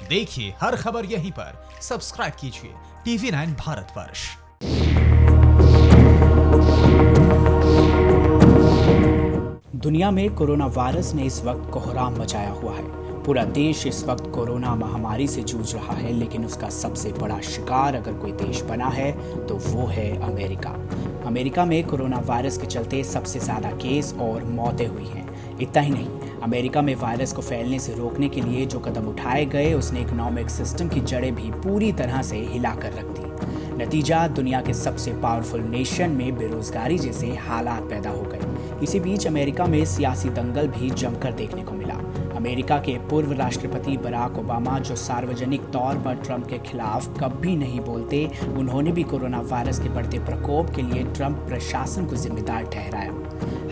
देखिए हर खबर यहीं पर। सब्सक्राइब कीजिए TV9 भारतवर्ष। दुनिया में कोरोना वायरस ने इस वक्त कोहराम मचाया हुआ है। पूरा देश इस वक्त कोरोना महामारी से जूझ रहा है, लेकिन उसका सबसे बड़ा शिकार अगर कोई देश बना है तो वो है अमेरिका। अमेरिका में कोरोना वायरस के चलते सबसे ज़्यादा केस और मौतें हुई हैं। इतना ही नहीं, अमेरिका में वायरस को फैलने से रोकने के लिए जो कदम उठाए गए उसने इकोनॉमिक सिस्टम की जड़ें भी पूरी तरह से हिला कर रख दी। नतीजा, दुनिया के सबसे पावरफुल नेशन में बेरोजगारी जैसे हालात पैदा हो गए। इसी बीच अमेरिका में सियासी दंगल भी जमकर देखने को मिला। अमेरिका के पूर्व राष्ट्रपति बराक ओबामा, जो सार्वजनिक तौर पर ट्रंप के खिलाफ कभी नहीं बोलते, उन्होंने भी कोरोना वायरस के बढ़ते प्रकोप के लिए ट्रंप प्रशासन को जिम्मेदार ठहराया।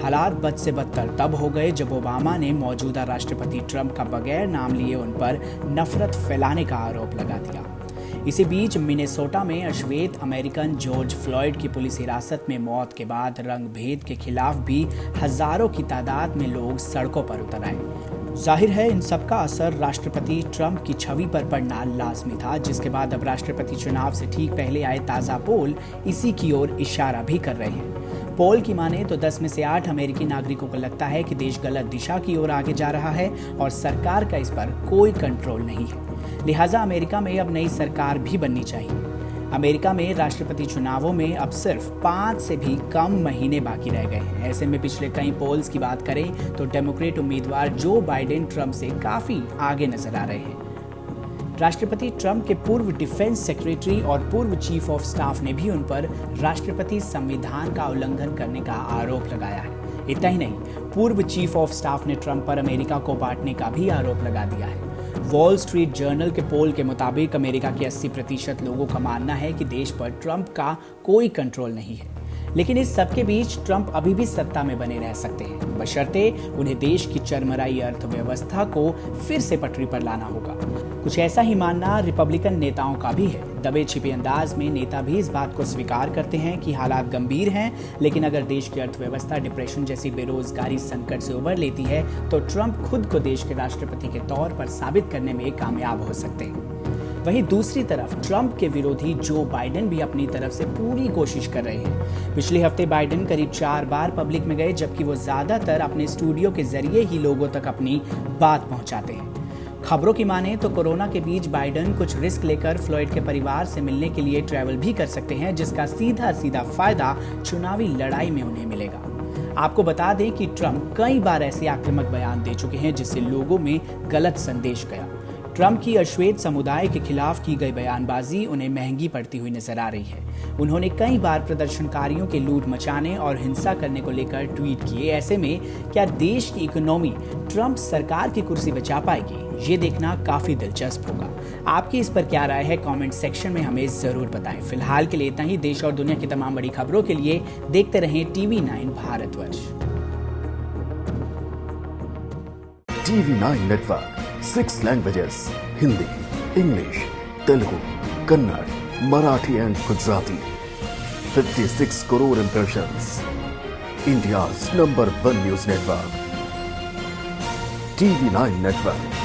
हालात बद से बदतर तब हो गए जब ओबामा ने मौजूदा राष्ट्रपति ट्रंप का बगैर नाम लिए उन पर नफरत फैलाने का आरोप लगा दिया। इसी बीच मिनेसोटा में अश्वेत अमेरिकन जॉर्ज फ्लॉयड की पुलिस हिरासत में मौत के बाद रंग भेद के खिलाफ भी हजारों की तादाद में लोग सड़कों पर उतर आए। जाहिर है इन सब का असर राष्ट्रपति ट्रंप की छवि पर पड़ना लाजमी था, जिसके बाद अब राष्ट्रपति चुनाव से ठीक पहले आए ताज़ा पोल इसी की ओर इशारा भी कर रहे हैं। पोल की माने तो 10 में से 8 अमेरिकी नागरिकों को लगता है कि देश गलत दिशा की ओर आगे जा रहा है और सरकार का इस पर कोई कंट्रोल नहीं है। लिहाजा अमेरिका में अब नई सरकार भी बननी चाहिए। अमेरिका में राष्ट्रपति चुनावों में अब सिर्फ 5 से भी कम महीने बाकी रह गए हैं। ऐसे में पिछले कई पोल्स की बात करें तो डेमोक्रेट उम्मीदवार जो बाइडेन ट्रंप से काफी आगे नजर आ रहे हैं। राष्ट्रपति ट्रंप के पूर्व डिफेंस सेक्रेटरी और पूर्व चीफ ऑफ स्टाफ ने भी उन पर राष्ट्रपति संविधान का उल्लंघन करने का आरोप लगाया है। इतना ही नहीं, पूर्व चीफ ऑफ स्टाफ ने ट्रंप पर अमेरिका को बांटने का भी आरोप लगा दिया है। वॉल स्ट्रीट जर्नल के पोल के मुताबिक अमेरिका के 80% लोगों का मानना है कि देश पर ट्रंप का कोई कंट्रोल नहीं है। लेकिन इस सबके बीच ट्रंप अभी भी सत्ता में बने रह सकते हैं, बशर्ते उन्हें देश की चरमराई अर्थव्यवस्था को फिर से पटरी पर लाना होगा। कुछ ऐसा ही मानना रिपब्लिकन नेताओं का भी है। दबे छिपे अंदाज में नेता भी इस बात को स्वीकार करते हैं कि हालात गंभीर हैं, लेकिन अगर देश की अर्थव्यवस्था डिप्रेशन जैसी बेरोजगारी संकट से उबर लेती है तो ट्रंप खुद को देश के राष्ट्रपति के तौर पर साबित करने में कामयाब हो सकते हैं। वहीं दूसरी तरफ ट्रंप के विरोधी जो बाइडेन भी अपनी तरफ से पूरी कोशिश कर रहे हैं। पिछले हफ्ते बाइडेन करीब 4 बार पब्लिक में गए, जबकि वो ज्यादातर अपने स्टूडियो के जरिए ही लोगों तक अपनी बात पहुंचाते हैं। खबरों की माने तो कोरोना के बीच बाइडेन कुछ रिस्क लेकर फ्लॉयड के परिवार से मिलने के लिए ट्रैवल भी कर सकते हैं, जिसका सीधा सीधा फायदा चुनावी लड़ाई में उन्हें मिलेगा। आपको बता दें कि ट्रंप कई बार ऐसे आक्रामक बयान दे चुके हैं जिससे लोगों में गलत संदेश गया। ट्रंप की अश्वेत समुदाय के खिलाफ की गई बयानबाजी उन्हें महंगी पड़ती हुई नजर आ रही है। उन्होंने कई बार प्रदर्शनकारियों के लूट मचाने और हिंसा करने को लेकर ट्वीट किए। ऐसे में क्या देश की इकोनॉमी ट्रंप सरकार की कुर्सी बचा पाएगी, ये देखना काफी दिलचस्प होगा। आपकी इस पर क्या राय है, कमेंट सेक्शन में हमें जरूर बताएं। फिलहाल के लिए इतना ही। देश और दुनिया की तमाम बड़ी खबरों के लिए देखते रहें TV9 Bharatvarsh. TV9 network 6 languages, Hindi, English, Telugu, Kannada, Marathi and Gujarati. 56 crore impressions. India's #1 news network. TV9 network.